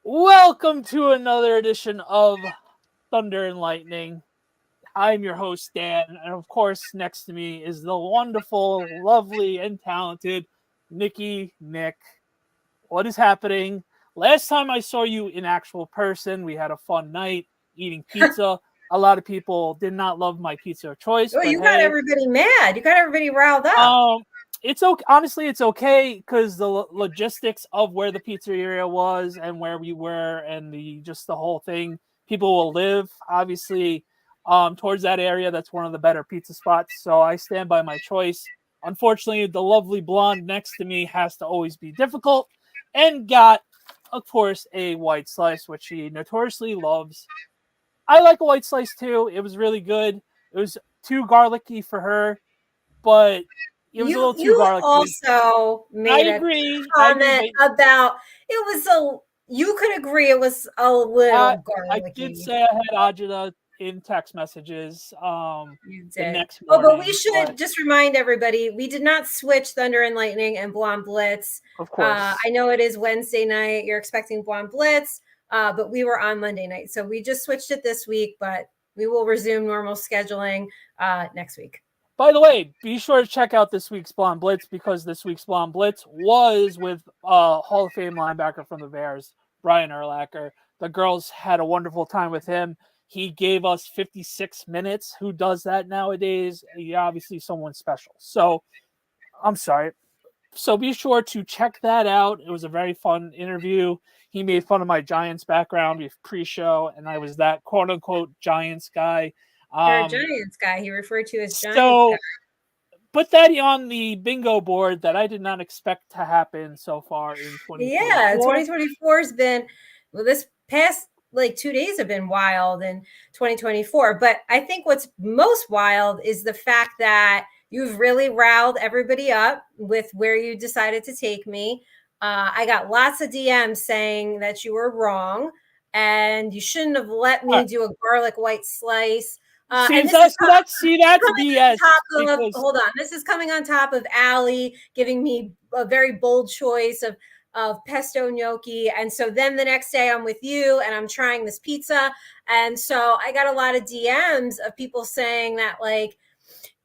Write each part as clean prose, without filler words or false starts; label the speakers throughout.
Speaker 1: Welcome to another edition of Thunder and Lightning. I'm your host, Dan, and of course, next to me is the wonderful, lovely, and talented Nick. What is happening? Last time I saw you in actual person, we had a fun night eating pizza. A lot of people did not love my pizza of choice.
Speaker 2: Well, you got everybody mad. You got everybody riled up.
Speaker 1: It's okay. Honestly, it's okay because the logistics of where the pizzeria was and where we were and the whole thing, people will live obviously towards that area. That's one of the better pizza spots. So I stand by my choice. Unfortunately, the lovely blonde next to me has to always be difficult and got, of course, a white slice, which she notoriously loves. I like a white slice too. It was really good. It was too garlicky for her, but it was a little too garlicky.
Speaker 2: You also made a comment about it was you could agree it was a little garlicky.
Speaker 1: I did say I had agita in text messages.
Speaker 2: You did.
Speaker 1: The next morning,
Speaker 2: but we should just remind everybody, we did not switch Thunder and Lightning and Blonde Blitz.
Speaker 1: Of course.
Speaker 2: I know it is Wednesday night. You're expecting Blonde Blitz, but we were on Monday night. So we just switched it this week, but we will resume normal scheduling next week.
Speaker 1: By the way, be sure to check out this week's Blonde Blitz because this week's Blonde Blitz was with Hall of Fame linebacker from the Bears, Brian Urlacher. The girls had a wonderful time with him. He gave us 56 minutes. Who does that nowadays? He's obviously someone special. So, I'm sorry. So be sure to check that out. It was a very fun interview. He made fun of my Giants background with pre-show, and I was that quote-unquote Giants guy.
Speaker 2: You're a Giants guy. He referred to you as Giants guy.
Speaker 1: Put that on the bingo board that I did not expect to happen so far in 2024.
Speaker 2: Yeah, 2024 has been, well, this past 2 days have been wild in 2024. But I think what's most wild is the fact that you've really riled everybody up with where you decided to take me. I got lots of DMs saying that you were wrong and you shouldn't have let me do a garlic white slice.
Speaker 1: That's BS.
Speaker 2: Hold on. This is coming on top of Allie giving me a very bold choice of pesto gnocchi. And so then the next day I'm with you and I'm trying this pizza. And so I got a lot of DMs of people saying that,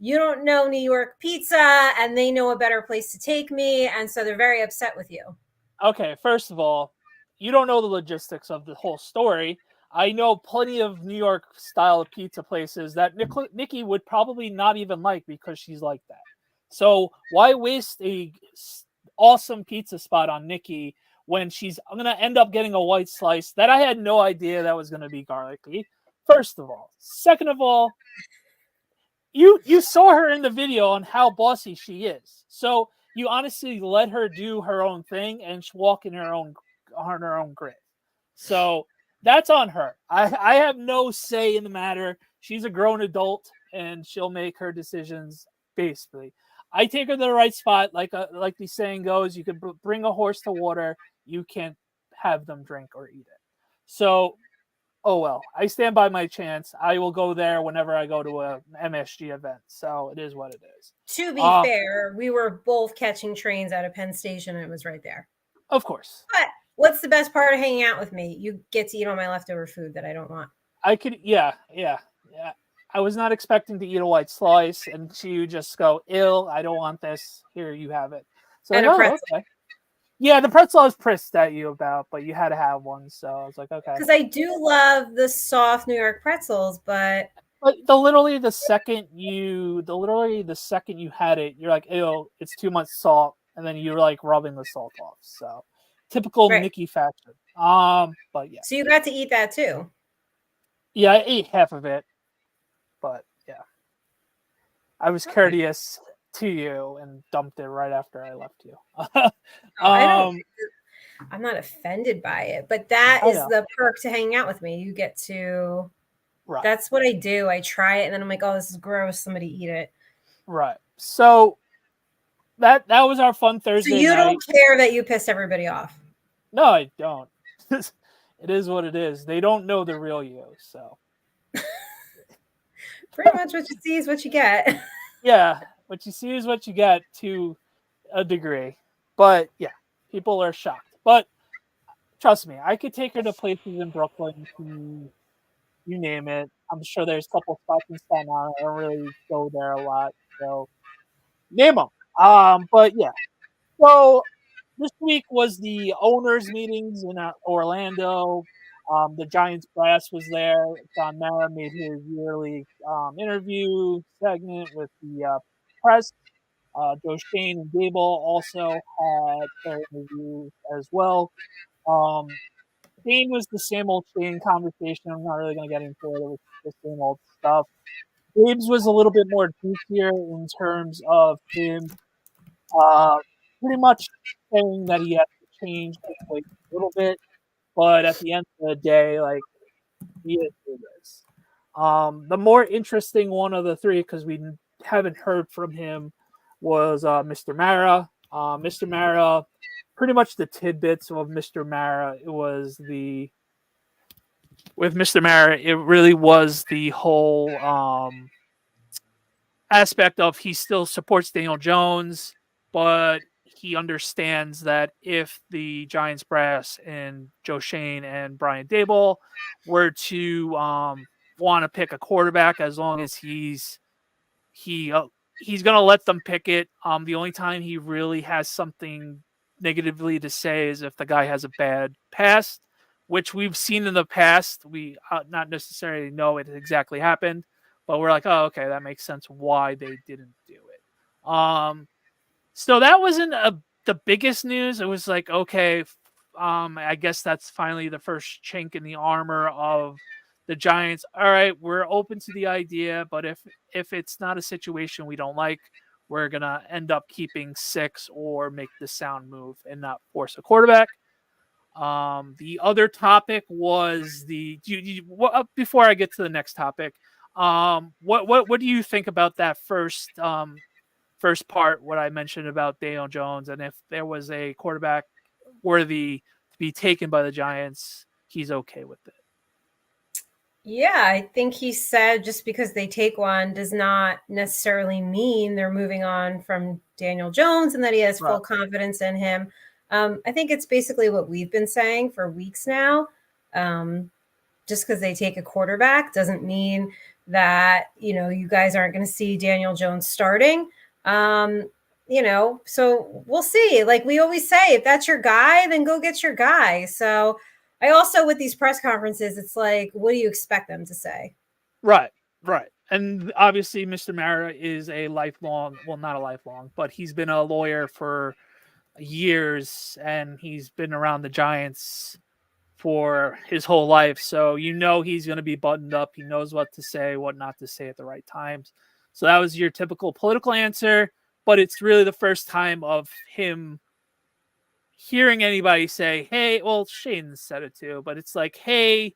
Speaker 2: you don't know New York pizza and they know a better place to take me. And so they're very upset with you.
Speaker 1: Okay, first of all, you don't know the logistics of the whole story. I know plenty of New York style pizza places that Nikki would probably not even like because she's like that. So why waste a awesome pizza spot on Nikki when she's going to end up getting a white slice that I had no idea that was going to be garlicky? First of all. Second of all, you saw her in the video on how bossy she is. So you honestly let her do her own thing and walk in her own grid. So that's on her. I have no say in the matter. She's a grown adult, and she'll make her decisions, basically. I take her to the right spot. Like the saying goes, you can bring a horse to water. You can't have them drink or eat it. So, oh well. I stand by my chance. I will go there whenever I go to a MSG event. So it is what it is.
Speaker 2: To be fair, we were both catching trains out of Penn Station, and it was right there.
Speaker 1: Of course.
Speaker 2: But what's the best part of hanging out with me? You get to eat all my leftover food that I don't want.
Speaker 1: Yeah. I was not expecting to eat a white slice, and you just go, "Ill, I don't want this. Here, you have it." So
Speaker 2: and a pretzel.
Speaker 1: Okay. Yeah, the pretzel I was pissed at you about, but you had to have one, so I was like, okay.
Speaker 2: Because I do love the soft New York pretzels, but
Speaker 1: literally the second you had it, you're like, "Ew, it's too much salt," and then you're like rubbing the salt off. So. Typical Nikki fashion. But yeah.
Speaker 2: So you got to eat that too?
Speaker 1: Yeah, I ate half of it. But yeah. I was courteous to you and dumped it right after I left you.
Speaker 2: I'm not offended by it, but that is the perk to hanging out with me. You get to
Speaker 1: Right.
Speaker 2: That's what I do. I try it and then I'm like, oh, this is gross. Somebody eat it.
Speaker 1: Right. So that was our fun
Speaker 2: So
Speaker 1: Thursday
Speaker 2: you
Speaker 1: night.
Speaker 2: don't care that you pissed everybody off.
Speaker 1: No, I don't. It is what it is. They don't know the real you, so.
Speaker 2: Pretty much what you see is what you get.
Speaker 1: Yeah, what you see is what you get to a degree. But yeah, people are shocked. But trust me, I could take her to places in Brooklyn to you name it. I'm sure there's a couple spots in Staten Island. I don't really go there a lot, so name them. But yeah. So this week was the owners' meetings in Orlando. The Giants brass was there. John Mara made his yearly interview segment with the press. Joe Schoen and Gable also had their interviews as well. Shane was the same old Shane conversation. I'm not really going to get into it. It was the same old stuff. Gabe's was a little bit more juicier in terms of him pretty much saying that he has to change his weight a little bit, but at the end of the day, like, he is who he is. The more interesting one of the three, because we haven't heard from him, was Mr. Mara. Mr. Mara, pretty much the tidbits of Mr. Mara. With Mr. Mara, it really was the whole aspect of he still supports Daniel Jones, but he understands that if the Giants brass and Joe Schoen and Brian Daboll were to want to pick a quarterback, as long as he's going to let them pick it. The only time he really has something negatively to say is if the guy has a bad past, which we've seen in the past. We not necessarily know it exactly happened, but we're like, oh, okay, that makes sense why they didn't do it. So that wasn't the biggest news. It was like, okay, I guess that's finally the first chink in the armor of the Giants. All right, we're open to the idea, but if it's not a situation we don't like, we're gonna end up keeping 6 or make the sound move and not force a quarterback. The other topic was before I get to the next topic, what do you think about that first part? What I mentioned about Daniel Jones, and if there was a quarterback worthy to be taken by the Giants, he's okay with it.
Speaker 2: Yeah, I think he said just because they take one does not necessarily mean they're moving on from Daniel Jones and that he has full confidence in him. I think it's basically what we've been saying for weeks now. Just because they take a quarterback doesn't mean that, you guys aren't going to see Daniel Jones starting. So we'll see. Like we always say, if that's your guy, then go get your guy. So I also, with these press conferences, it's like, what do you expect them to say?
Speaker 1: Right. And obviously, Mr. Mara is not a lifelong, but he's been a lawyer for years, and he's been around the Giants for his whole life. So he's going to be buttoned up. He knows what to say, what not to say at the right times. So that was your typical political answer, but it's really the first time of him hearing anybody say, hey, well, Shane said it too, but it's like, hey,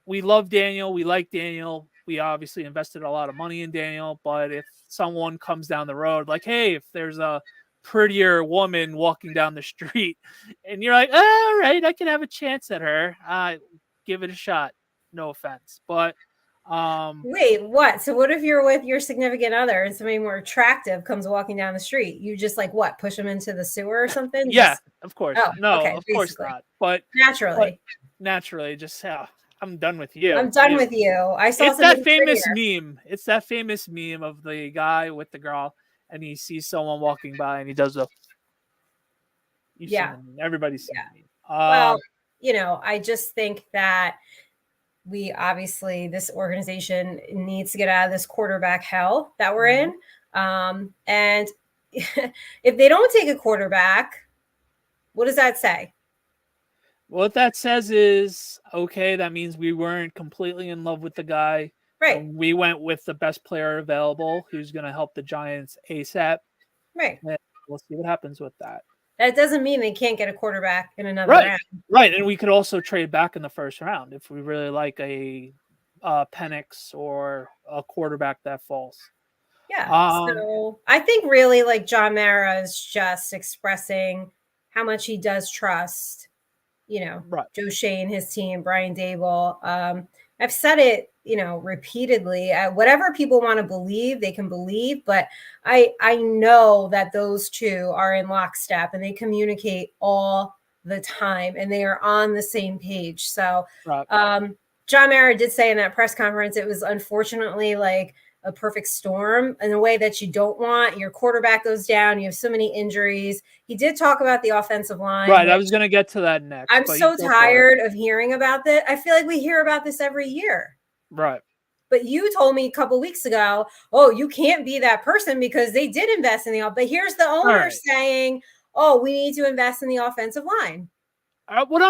Speaker 1: we love Daniel. We like Daniel. We obviously invested a lot of money in Daniel, but if someone comes down the road, like, hey, if there's a prettier woman walking down the street and you're like, all right, I can have a chance at her, give it a shot. No offense. But
Speaker 2: wait, what? So what if you're with your significant other and somebody more attractive comes walking down the street? You just like what? Push them into the sewer or something?
Speaker 1: Yeah, of course.
Speaker 2: Oh,
Speaker 1: no,
Speaker 2: okay,
Speaker 1: of course not. But naturally, just I'm done with you.
Speaker 2: I'm done with you. I saw
Speaker 1: it's that famous
Speaker 2: prettier.
Speaker 1: meme. It's that famous meme of the guy with the girl, and he sees someone walking by, and he does a. Everybody's seen the meme.
Speaker 2: Well, I just think that this organization needs to get out of this quarterback hell that we're in. And if they don't take a quarterback, what does that say?
Speaker 1: What that says is, okay, that means we weren't completely in love with the guy.
Speaker 2: Right.
Speaker 1: We went with the best player available who's going to help the Giants ASAP.
Speaker 2: Right.
Speaker 1: And we'll see what happens with that.
Speaker 2: That doesn't mean they can't get a quarterback in another round.
Speaker 1: Right. And we could also trade back in the first round if we really like a Penix or a quarterback that falls.
Speaker 2: Yeah. So I think really like John Mara is just expressing how much he does trust,
Speaker 1: Right.
Speaker 2: Joe Shea and his team, Brian Dable. I've said it, repeatedly. Whatever people want to believe, they can believe. But I know that those two are in lockstep and they communicate all the time and they are on the same page. So
Speaker 1: Right.
Speaker 2: John Mara did say in that press conference, it was unfortunately like a perfect storm in a way that you don't want. Your quarterback goes down. You have so many injuries. He did talk about the offensive line.
Speaker 1: Right. I was going to get to that next.
Speaker 2: I'm so tired of hearing about that. I feel like we hear about this every year.
Speaker 1: Right.
Speaker 2: But you told me a couple weeks ago, oh, you can't be that person because they did invest in the offense. But here's the owner saying, oh, we need to invest in the offensive line.
Speaker 1: What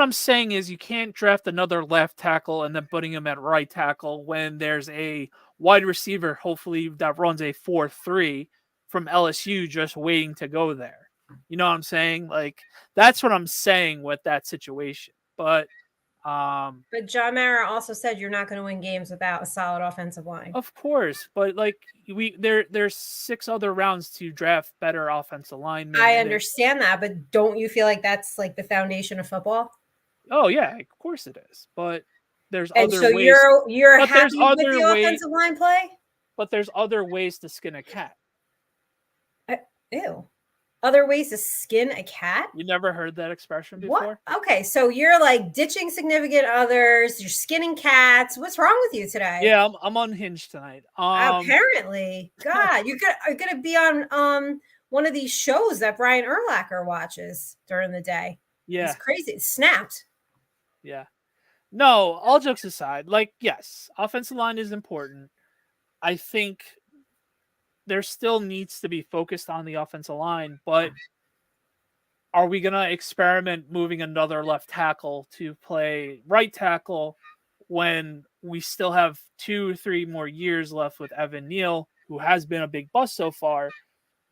Speaker 1: I'm saying is you can't draft another left tackle and then putting him at right tackle when there's a wide receiver, hopefully that runs a 4-3 from LSU just waiting to go there. You know what I'm saying? Like that's what I'm saying with that situation. But
Speaker 2: John Mara also said you're not going to win games without a solid offensive line.
Speaker 1: Of course, but like there's 6 other rounds to draft better offensive linemen.
Speaker 2: I understand that, but don't you feel like that's like the foundation of football?
Speaker 1: Oh yeah, of course it is. But there's
Speaker 2: and
Speaker 1: other
Speaker 2: so
Speaker 1: ways.
Speaker 2: You're happy with the offensive line play?
Speaker 1: But there's other ways to skin a cat.
Speaker 2: Ew. Other ways to skin a cat?
Speaker 1: You never heard that expression before?
Speaker 2: What? Okay, so you're like ditching significant others, you're skinning cats. What's wrong with you today?
Speaker 1: Yeah, I'm unhinged tonight.
Speaker 2: Apparently. God, you're gonna be on one of these shows that Brian Urlacher watches during the day.
Speaker 1: Yeah.
Speaker 2: It's crazy. It snapped.
Speaker 1: Yeah. No, all jokes aside, like, yes, offensive line is important. I think there still needs to be focused on the offensive line, but are we going to experiment moving another left tackle to play right tackle when we still have 2 or 3 more years left with Evan Neal, who has been a big bust so far?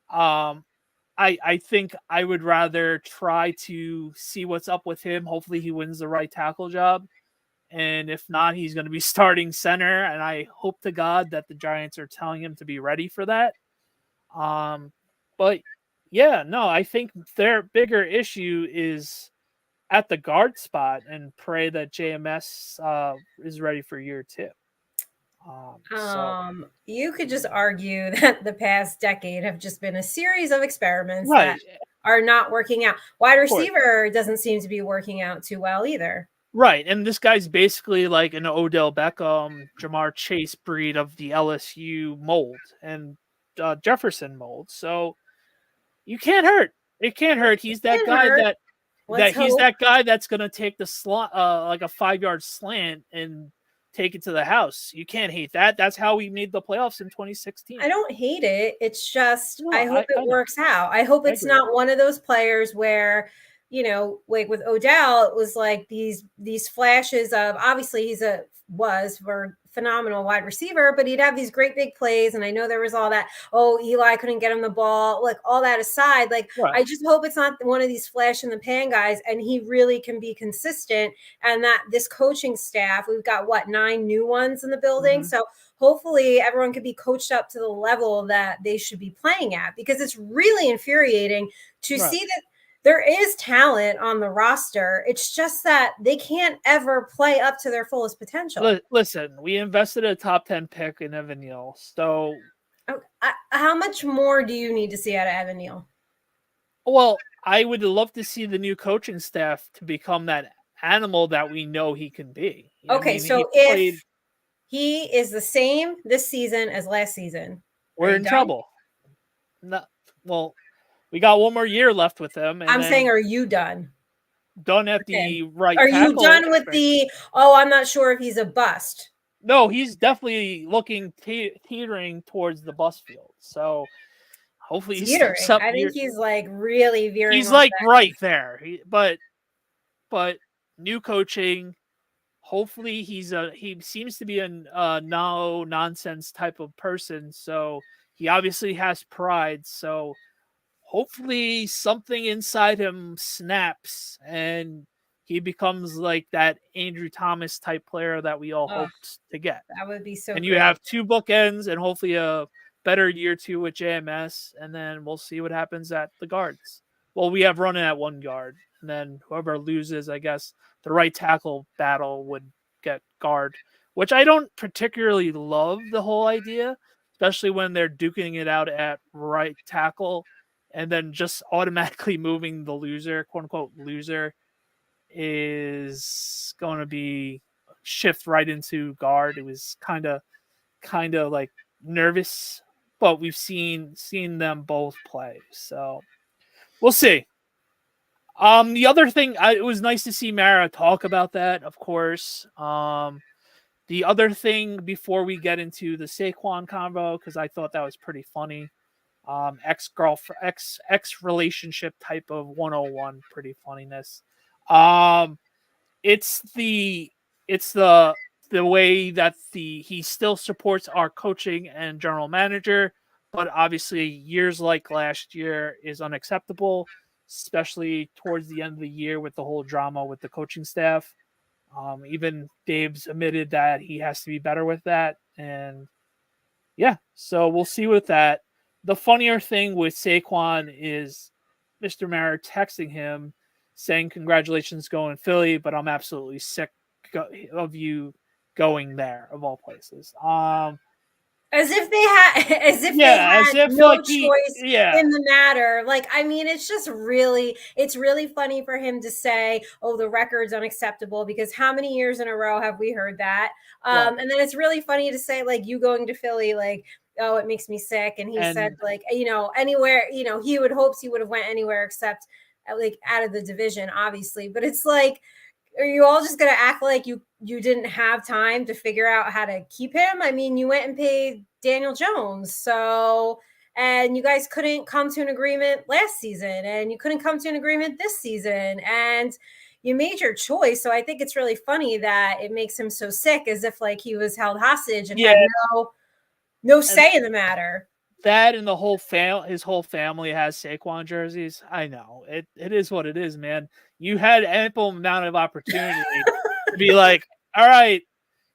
Speaker 1: I think I would rather try to see what's up with him. Hopefully he wins the right tackle job. And if not, he's going to be starting center. And I hope to God that the Giants are telling him to be ready for that. But yeah, no, I think their bigger issue is at the guard spot and pray that JMS is ready for year 2.
Speaker 2: You could just argue that the past decade have just been a series of experiments
Speaker 1: that
Speaker 2: are not working out. Wide receiver doesn't seem to be working out too well either.
Speaker 1: Right, and this guy's basically like an Odell Beckham, Jamar Chase breed of the LSU mold and Jefferson mold. So you can't hurt. It can't hurt. He's that guy he's that guy that's gonna take the slot like a 5-yard slant and take it to the house. You can't hate that. That's how we made the playoffs in 2016.
Speaker 2: I don't hate it. It's just I hope it works out. I hope it's not one of those players where, like with Odell, it was like these flashes of obviously was for phenomenal wide receiver, but he'd have these great big plays. And I know there was all that, oh, Eli couldn't get him the ball, like all that aside. Like, I just hope it's not one of these flash in the pan guys and he really can be consistent. And that this coaching staff, we've got 9 new ones in the building. Mm-hmm. So hopefully everyone can be coached up to the level that they should be playing at, because it's really infuriating to see that there is talent on the roster. It's just that they can't ever play up to their fullest potential.
Speaker 1: Listen, we invested a top 10 pick in Evan Neal. So
Speaker 2: how much more do you need to see out of Evan Neal?
Speaker 1: Well, I would love to see the new coaching staff to become that animal that we know he can be.
Speaker 2: Okay, so if he is the same this season as last season,
Speaker 1: we're in trouble. No, well, we got 1 more year left with him. And
Speaker 2: I'm saying, are you done?
Speaker 1: Done at the right
Speaker 2: Are
Speaker 1: tackle?
Speaker 2: You done with I'm not sure if he's a bust?
Speaker 1: No, he's definitely looking teetering towards the bust field. So hopefully he's
Speaker 2: teetering. I think he's like really veering.
Speaker 1: He's like right there. But new coaching. Hopefully he seems to be a no nonsense type of person. So he obviously has pride. So hopefully something inside him snaps and he becomes like that Andrew Thomas type player that we all hoped to get.
Speaker 2: That would be so
Speaker 1: and
Speaker 2: great.
Speaker 1: you have 2 bookends and hopefully a better year 2 with JMS, and then we'll see what happens at the guards. Well, we have running at 1 guard, and then whoever loses, I guess the right tackle battle would get guard, which I don't particularly love the whole idea, especially when they're duking it out at right tackle and then just automatically moving the loser, quote unquote loser, is going to be shift right into guard. It was kind of like nervous, but we've seen them both play, so we'll see. The other thing, it was nice to see Mara talk about that, of course. The other thing before we get into the Saquon convo, because I thought that was pretty funny. Ex-girlfriend, ex relationship type of 101, pretty funniness. It's the way that he still supports our coaching and general manager, but obviously years like last year is unacceptable, especially towards the end of the year with the whole drama with the coaching staff. Even Dave's admitted that he has to be better with that. And yeah, so we'll see with that. The funnier thing with Saquon is Mr. Mara texting him saying, "Congratulations going Philly, but I'm absolutely sick of you going there, of all places."
Speaker 2: As if they had no choice in the matter. Like, I mean, it's really funny for him to say, "Oh, the record's unacceptable," because how many years in a row have we heard that? And then it's really funny to say, like, you going to Philly, like, "Oh, it makes me sick." And he said, like, anywhere, he would hopes he would have went anywhere except like out of the division, obviously. But it's like, are you all just going to act like you didn't have time to figure out how to keep him? I mean, you went and paid Daniel Jones. So, and you guys couldn't come to an agreement last season, and you couldn't come to an agreement this season, and you made your choice. So I think it's really funny that it makes him so sick, as if like he was held hostage and had no say in the matter.
Speaker 1: That and his whole family has Saquon jerseys. I know it is what it is, man. You had ample amount of opportunity to be like, all right,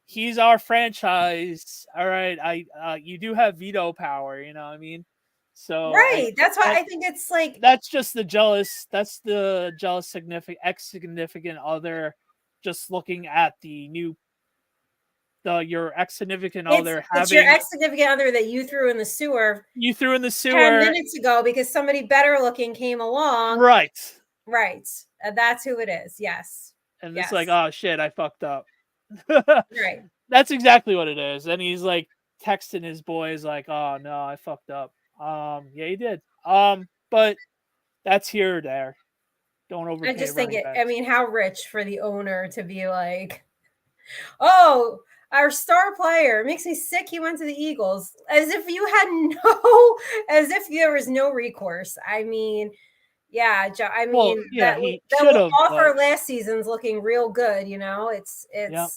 Speaker 1: he's our franchise. All right, you do have veto power, you know what I mean? So
Speaker 2: right, that's why I think it's like
Speaker 1: that's just the jealous. That's the jealous significant other, just looking at the new. Your ex-significant other
Speaker 2: it's your ex-significant other that you threw in the sewer.
Speaker 1: You threw in the sewer
Speaker 2: 10 minutes ago because somebody better looking came along.
Speaker 1: Right.
Speaker 2: That's who it is. Yes.
Speaker 1: And it's like, oh shit, I fucked up.
Speaker 2: Right.
Speaker 1: That's exactly what it is. And he's like texting his boys like, oh no, I fucked up. Yeah, he did. But that's here or there. Don't overpay.
Speaker 2: I just think I mean, how rich for the owner to be like, oh, our star player makes me sick. He went to the Eagles, as if as if there was no recourse. I mean, yeah, I mean, that offer last season's looking real good. It's.
Speaker 1: Yeah.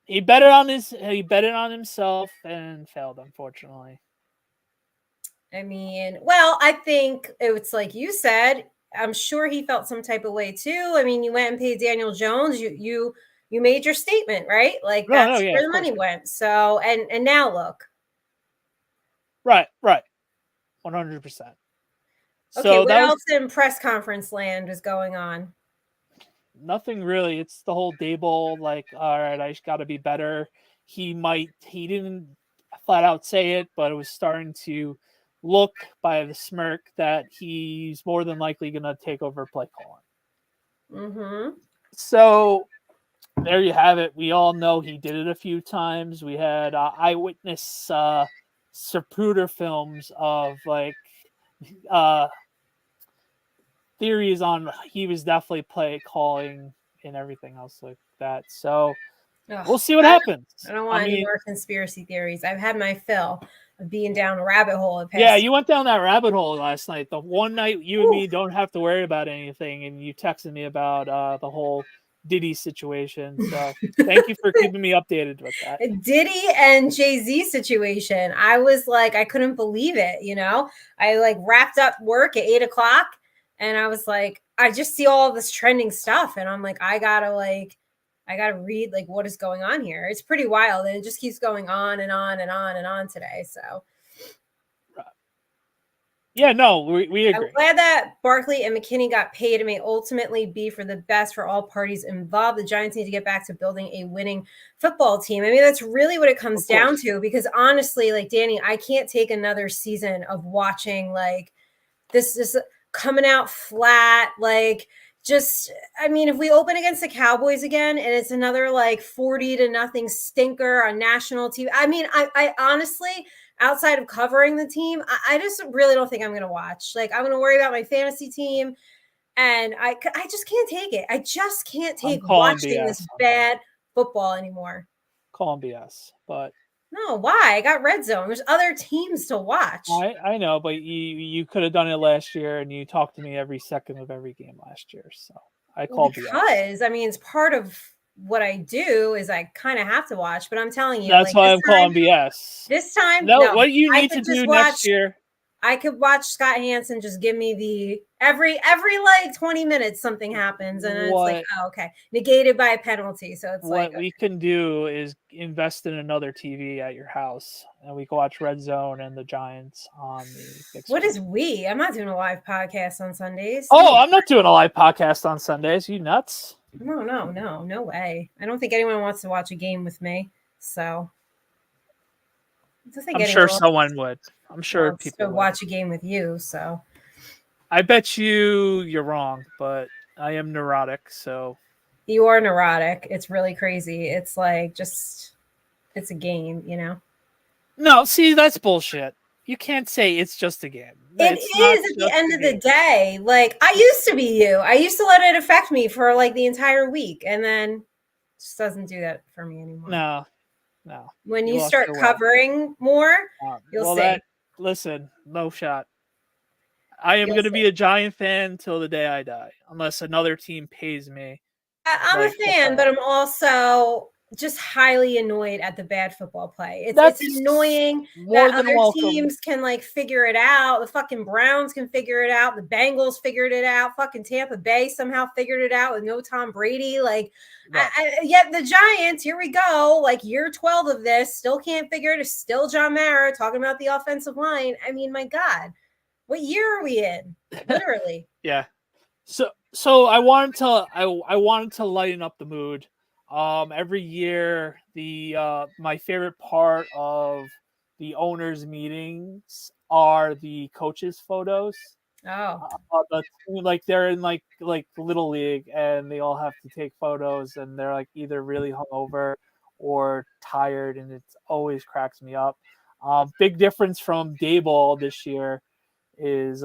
Speaker 1: He bet it on himself and failed, unfortunately.
Speaker 2: I mean, well, I think it's like you said. I'm sure he felt some type of way too. I mean, you went and paid Daniel Jones. You made your statement, right? Like that's where the money went. So, and now look.
Speaker 1: Right. 100%.
Speaker 2: Okay, what else in press conference land is going on?
Speaker 1: Nothing really. It's the whole Dable, like, all right, I got to be better. He didn't flat out say it, but it was starting to look by the smirk that he's more than likely going to take over play calling.
Speaker 2: Mm-hmm.
Speaker 1: So there you have it. We all know he did it a few times. We had eyewitness Zapruder films of like theories on he was definitely play calling and everything else like that. So we'll see what happens.
Speaker 2: I don't want any more conspiracy theories. I've had my fill of being down a rabbit hole.
Speaker 1: Yeah, you went down that rabbit hole last night. The one night you and me don't have to worry about anything, and you texted me about the whole Diddy situation. So thank you for keeping me updated with that.
Speaker 2: Diddy and Jay-Z situation. I was like, I couldn't believe it. I like wrapped up work at 8:00 and I was like, I just see all this trending stuff, and I'm like, I gotta read like what is going on here. It's pretty wild, and it just keeps going on and on and on and on today. So
Speaker 1: yeah, no, we
Speaker 2: I'm
Speaker 1: agree.
Speaker 2: glad that Barkley and McKinney got paid. It may ultimately be for the best for all parties involved. The Giants need to get back to building a winning football team. I mean, that's really what it comes down to, because honestly, like Danny, I can't take another season of watching like this is coming out flat. Like, just, I mean, if we open against the Cowboys again and it's another like 40-0 stinker on national TV, I mean, I honestly, outside of covering the team, I just really don't think I'm going to watch. Like, I'm going to worry about my fantasy team, and I just can't take it. I just can't take watching this bad football anymore.
Speaker 1: Calling BS, but
Speaker 2: no, why? I got Red Zone. There's other teams to watch.
Speaker 1: I know, but you could have done it last year, and you talked to me every second of every game last year. So I called BS.
Speaker 2: Because I mean, it's part of what I do is I kind of have to watch. But I'm telling you,
Speaker 1: that's why I'm calling BS.
Speaker 2: This time,
Speaker 1: no, what you need to do next year.
Speaker 2: I could watch Scott Hansen just give me the every like 20 minutes something happens, and it's like, oh, okay, negated by a penalty. So it's
Speaker 1: what we can do is invest in another TV at your house, and we can watch Red Zone and the Giants on the big
Speaker 2: screen. What is we? I'm not doing a live podcast on Sundays.
Speaker 1: Oh, I'm not doing a live podcast on Sundays. You nuts?
Speaker 2: No way. I don't think anyone wants to watch a game with me. So
Speaker 1: I'm sure someone would. I'm sure people would
Speaker 2: watch a game with you. So
Speaker 1: I bet you're wrong, but I am neurotic. So
Speaker 2: you are neurotic. It's really crazy. It's like it's a game, you know?
Speaker 1: No, see, that's bullshit. You can't say it's just a game.
Speaker 2: It is at the end of the day. Like, I used to be you. I used to let it affect me for like the entire week, and then it just doesn't do that for me anymore.
Speaker 1: No.
Speaker 2: When you start covering more, you'll see.
Speaker 1: Listen, no shot. I am going to be a Giant fan till the day I die, unless another team pays me.
Speaker 2: I'm a fan, but I'm also just highly annoyed at the bad football play. It's annoying that other teams can like figure it out. The fucking Browns can figure it out. The Bengals figured it out. Fucking Tampa Bay somehow figured it out with no Tom Brady. Like, yet the Giants, here we go, like year 12 of this, still can't figure it. It's still John Mara talking about the offensive line. I mean, my God, what year are we in? Literally.
Speaker 1: Yeah. So I wanted to lighten up the mood. Every year, my favorite part of the owners' meetings are the coaches' photos.
Speaker 2: Oh,
Speaker 1: like they're in like little league, and they all have to take photos, and they're like either really hungover or tired, and it always cracks me up. Big difference from Dayball this year is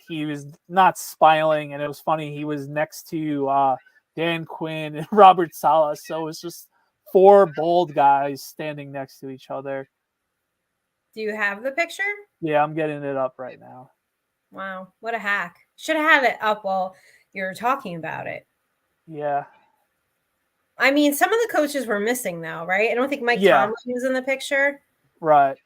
Speaker 1: he was not smiling, and it was funny. He was next to Dan Quinn and Robert Saleh, so it was just four bald guys standing next to each other.
Speaker 2: Do you have the picture?
Speaker 1: Yeah, I'm getting it up right now.
Speaker 2: Wow, what a hack. Should have had it up while you're talking about it.
Speaker 1: Yeah.
Speaker 2: I mean, some of the coaches were missing, though, right? I don't think Mike Tomlin was in the picture.
Speaker 1: Right.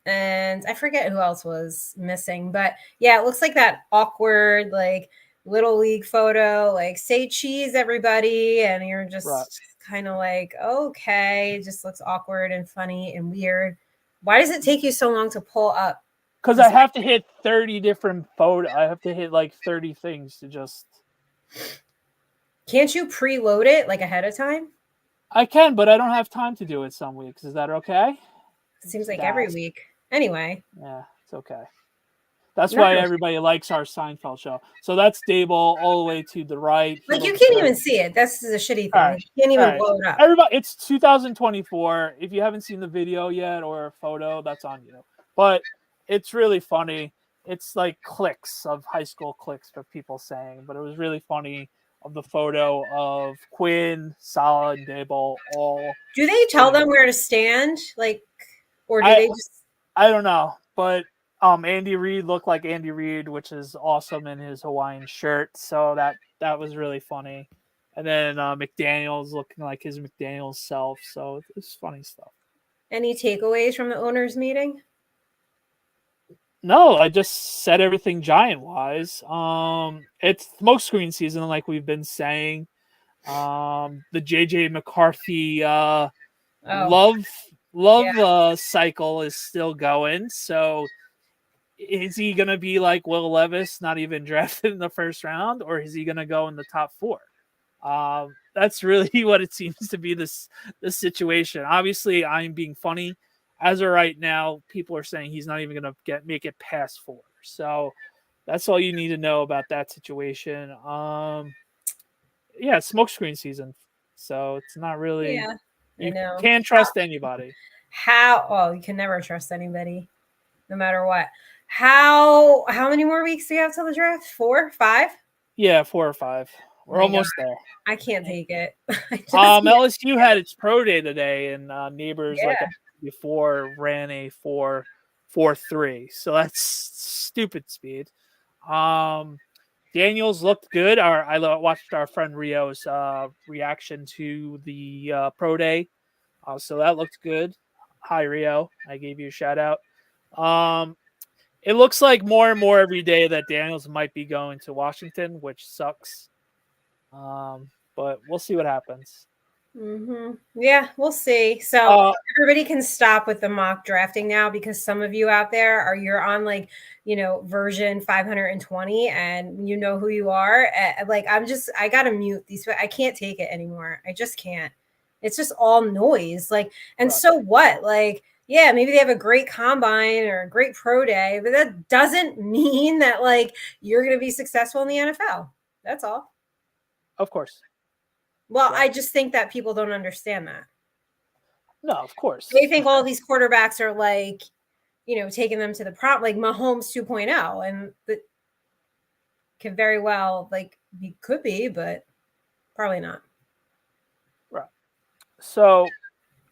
Speaker 2: And I forget who else was missing. But, yeah, it looks like that awkward, like, little league photo, like, say cheese, everybody. And you're just kind of like, okay, it just looks awkward and funny and weird. Why does it take you so long to pull up?
Speaker 1: Because I have to hit 30 different photos. I have to hit like 30 things to just.
Speaker 2: Can't you preload it like ahead of time?
Speaker 1: I can, but I don't have time to do it some weeks. Is that okay?
Speaker 2: Seems like every week. Anyway.
Speaker 1: Yeah, it's okay. That's why everybody likes our Seinfeld show. So that's Dayball all the way to the right.
Speaker 2: Like, you can't even see it. That's a shitty thing. Right. You can't even blow it up.
Speaker 1: Everybody, it's 2024. If you haven't seen the video yet or a photo, that's on you. But it's really funny. It's like clips of high school clips of people saying, but it was really funny of the photo of Quinn, Saleh, and Dayball all.
Speaker 2: Do they tell them where to stand? Like, or do they just?
Speaker 1: I don't know, but Andy Reid looked like Andy Reid, which is awesome in his Hawaiian shirt. So that was really funny. And then McDaniels looking like his McDaniels self. So it's funny stuff.
Speaker 2: Any takeaways from the owners' meeting?
Speaker 1: No, I just said everything Giant wise. It's smokescreen season, like we've been saying. The JJ McCarthy
Speaker 2: Oh,
Speaker 1: love
Speaker 2: yeah.
Speaker 1: cycle is still going. So is he gonna be like Will Levis, not even drafted in the first round, or is he gonna go in the top 4? That's really what it seems to be this situation. Obviously, I'm being funny. As of right now, people are saying he's not even going to make it past 4. So that's all you need to know about that situation. Yeah, it's smokescreen season, so it's not really.
Speaker 2: Yeah, I
Speaker 1: You
Speaker 2: know.
Speaker 1: can't trust anybody.
Speaker 2: Oh, you can never trust anybody, no matter what. How many more weeks do you have till the draft? 4, 5?
Speaker 1: Yeah, 4 or 5. We're
Speaker 2: My God,
Speaker 1: almost there.
Speaker 2: I can't take it. I just can't.
Speaker 1: LSU had its pro day today, and Neighbors like
Speaker 2: Yeah.
Speaker 1: before ran a 4.43, so that's stupid speed. Daniels looked good. I watched our friend Rio's reaction to the pro day, so that looked good. Hi Rio, I gave you a shout out. It looks like more and more every day that Daniels might be going to Washington, which sucks. But we'll see what happens.
Speaker 2: Yeah, we'll see. So everybody can stop with the mock drafting now, because some of you out there you're on like, version 520, and you know who you are. Like I gotta mute these. I can't take it anymore. I just can't. It's just all noise. Like, and
Speaker 1: Right.
Speaker 2: so what? Like, yeah, maybe they have a great combine or a great pro day, but that doesn't mean that like you're gonna be successful in the NFL. That's all.
Speaker 1: Of course.
Speaker 2: Well,
Speaker 1: So,
Speaker 2: I just think that people don't understand that.
Speaker 1: no, of course.
Speaker 2: They think all these quarterbacks are like, taking them to the prop, like Mahomes 2.0, and that can very well could be, but probably not.
Speaker 1: Right. So,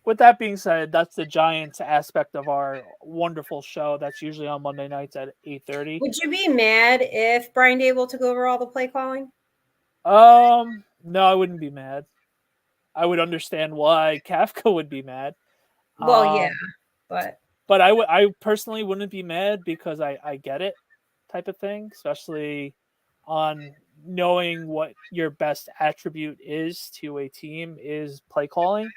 Speaker 1: with that being said, that's the Giants aspect of our wonderful show. That's usually on Monday nights at 8:30.
Speaker 2: Would you be mad if Brian Dable took over all the play calling?
Speaker 1: No, I wouldn't be mad. I would understand why Kafka would be mad.
Speaker 2: Well, yeah, but
Speaker 1: I personally wouldn't be mad, because I get it, type of thing, especially on knowing what your best attribute is to a team is play calling.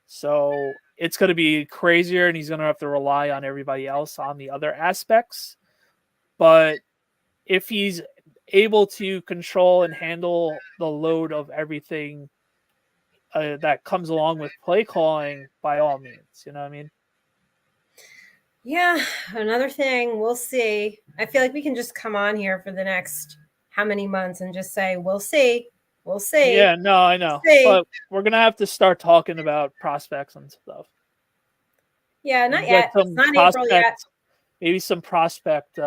Speaker 1: So it's going to be crazier, and he's going to have to rely on everybody else on the other aspects. But if he's able to control and handle the load of everything that comes along with play calling, by all means, you know what I mean?
Speaker 2: yeah, another thing, we'll see. I feel like we can just come on here for the next how many months and just say, we'll see. We'll see.
Speaker 1: Yeah, no, I know. But we're going to have to start talking about prospects and stuff.
Speaker 2: Yeah, not yet. It's not April yet.
Speaker 1: Maybe some prospect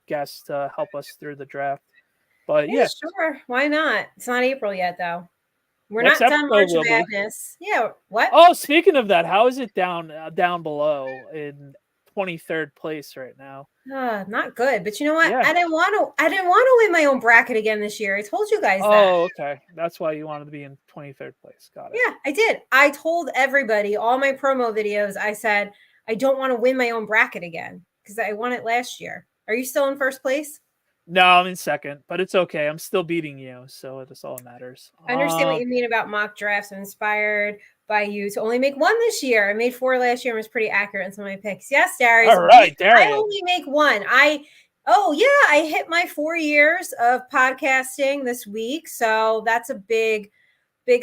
Speaker 1: guests to help us through the draft. But
Speaker 2: yeah, sure. Why not? It's not April yet, though. We're
Speaker 1: next
Speaker 2: not done March
Speaker 1: episode
Speaker 2: Madness. Yeah. What?
Speaker 1: Oh, speaking of that, how is it down below in 23rd place right now?
Speaker 2: Not good. But you know what?
Speaker 1: Yeah.
Speaker 2: I didn't want to win my own bracket again this year. I told you guys that.
Speaker 1: Oh, okay. That's why you wanted to be in 23rd place. Got it.
Speaker 2: Yeah, I did. I told everybody, all my promo videos, I said, I don't want to win my own bracket again because I won it last year. Are you still in first place?
Speaker 1: No, I'm in second, but it's okay. I'm still beating you, so that's all that matters.
Speaker 2: I understand what you mean about mock drafts. I'm inspired by you to only make 1 this year. I made 4 last year and was pretty accurate in some of my picks. Yes, Darius.
Speaker 1: All right, Darius.
Speaker 2: I only make 1. I hit my 4 years of podcasting this week, so that's a big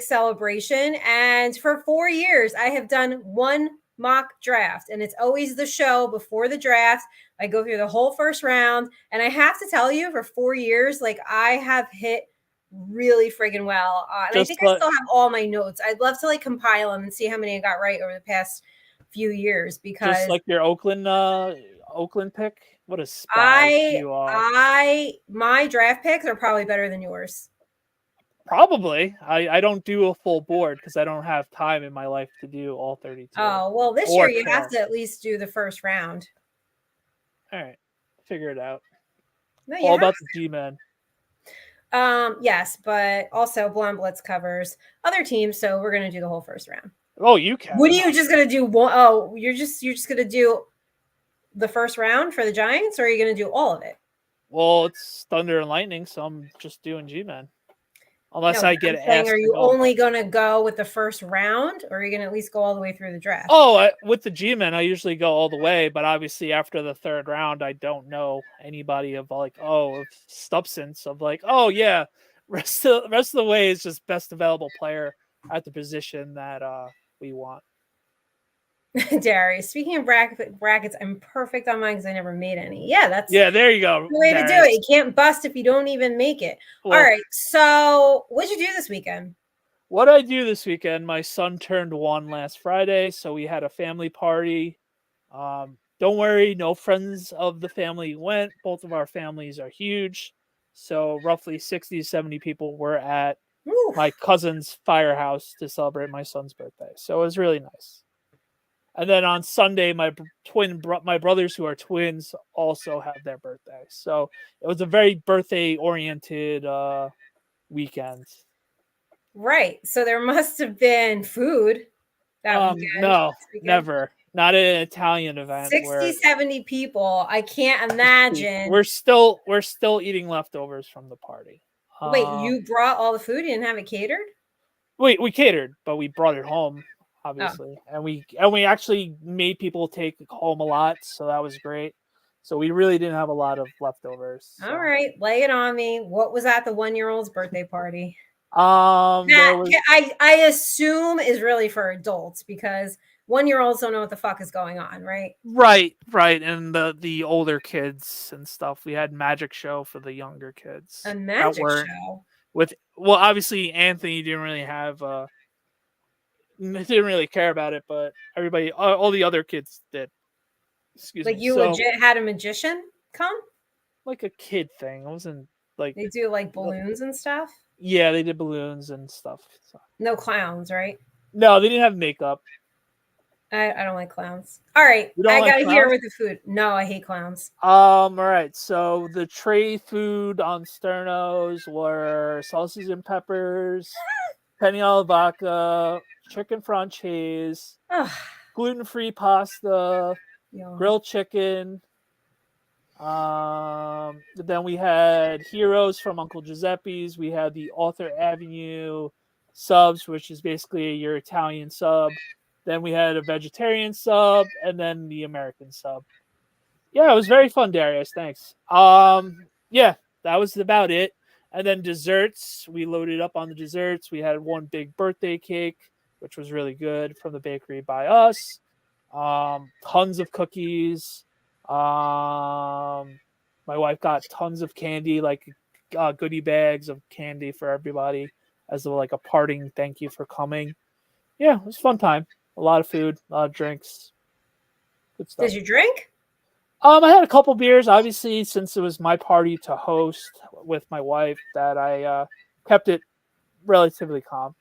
Speaker 2: celebration. And for 4 years, I have done 1 mock draft, and it's always the show before the draft. I go through the whole first round, and I have to tell you, for 4 years, like I have hit really friggin' well. And I think I still have all my notes. I'd love to compile them and see how many I got right over the past few years, because
Speaker 1: just like your Oakland pick. What a spy you are.
Speaker 2: My draft picks are probably better than yours.
Speaker 1: Probably. I don't do a full board because I don't have time in my life to do all 32.
Speaker 2: Oh, well, this year you have to at least do the first round.
Speaker 1: All right. Figure it out.
Speaker 2: No,
Speaker 1: all about the G-Men.
Speaker 2: Yes, but also Blonde Blitz covers other teams, so we're going to do the whole first round.
Speaker 1: Oh, you can.
Speaker 2: What are you just going to do? Oh, you're just going to do the first round for the Giants, or are you going to do all of it?
Speaker 1: Well, it's Thunder and Lightning, so I'm just doing G-Men. Unless
Speaker 2: No,
Speaker 1: I
Speaker 2: but
Speaker 1: get
Speaker 2: I'm saying,
Speaker 1: asked
Speaker 2: are
Speaker 1: to
Speaker 2: you
Speaker 1: go.
Speaker 2: only going to go with the first round, or are you going to at least go all the way through the draft?
Speaker 1: Oh, with the G-Men, I usually go all the way, but obviously after the third round, I don't know anybody of like, of substance of like, oh yeah, rest of the way is just best available player at the position that we want.
Speaker 2: Darius, speaking of brackets, I'm perfect on mine because I never made any. Yeah, that's
Speaker 1: there you go.
Speaker 2: the way to do
Speaker 1: Darius.
Speaker 2: it. You can't bust if you don't even make it.
Speaker 1: Well,
Speaker 2: all right. So what'd you do this weekend?
Speaker 1: What I do this weekend, my son turned 1 last Friday, so we had a family party. Don't worry, no friends of the family went. Both of our families are huge. So roughly 60 to 70 people were at my cousin's firehouse to celebrate my son's birthday. So it was really nice. And then on Sunday, my brothers who are twins also had their birthday. So it was a very birthday oriented weekend.
Speaker 2: Right. So there must have been food that weekend.
Speaker 1: No, never. Not an Italian event.
Speaker 2: 60, 70 people. I can't imagine.
Speaker 1: We're still eating leftovers from the party.
Speaker 2: Wait, you brought all the food? You didn't have it catered?
Speaker 1: We catered, but we brought it home, obviously. Oh. And we actually made people take home a lot, so that was great. So we really didn't have a lot of leftovers. So.
Speaker 2: All right, lay it on me. What was at the 1-year-old's birthday party? I assume is really for adults because 1-year-olds don't know what the fuck is going on, right?
Speaker 1: Right. And the older kids and stuff. We had magic show for the younger kids.
Speaker 2: A magic show
Speaker 1: obviously Anthony didn't really have didn't really care about it, but everybody, all the other kids did. Excuse me.
Speaker 2: You legit had a magician come?
Speaker 1: Like a kid thing. It wasn't like
Speaker 2: they do like balloons and stuff.
Speaker 1: Yeah, they did balloons and stuff. So.
Speaker 2: No clowns, right?
Speaker 1: No, they didn't have makeup.
Speaker 2: I don't like clowns. All right, I gotta hear with the food. No, I hate clowns.
Speaker 1: All right. So the tray food on Sterno's were sausages and peppers, penne alla vodka, chicken franchise, gluten-free pasta, grilled chicken. Then we had Heroes from Uncle Giuseppe's. We had the Arthur Avenue subs, which is basically your Italian sub. Then we had a vegetarian sub, and then the American sub. Yeah, it was very fun, Darius. Thanks. Yeah, that was about it. And then desserts, we loaded up on the desserts. We had one big birthday cake, which was really good from the bakery by us. Tons of cookies. My wife got tons of candy, like goodie bags of candy for everybody as like a parting thank you for coming. Yeah, it was a fun time. A lot of food, a lot of drinks. Good stuff.
Speaker 2: Did you drink?
Speaker 1: I had a couple beers. Obviously, since it was my party to host with my wife, that I kept it relatively calm.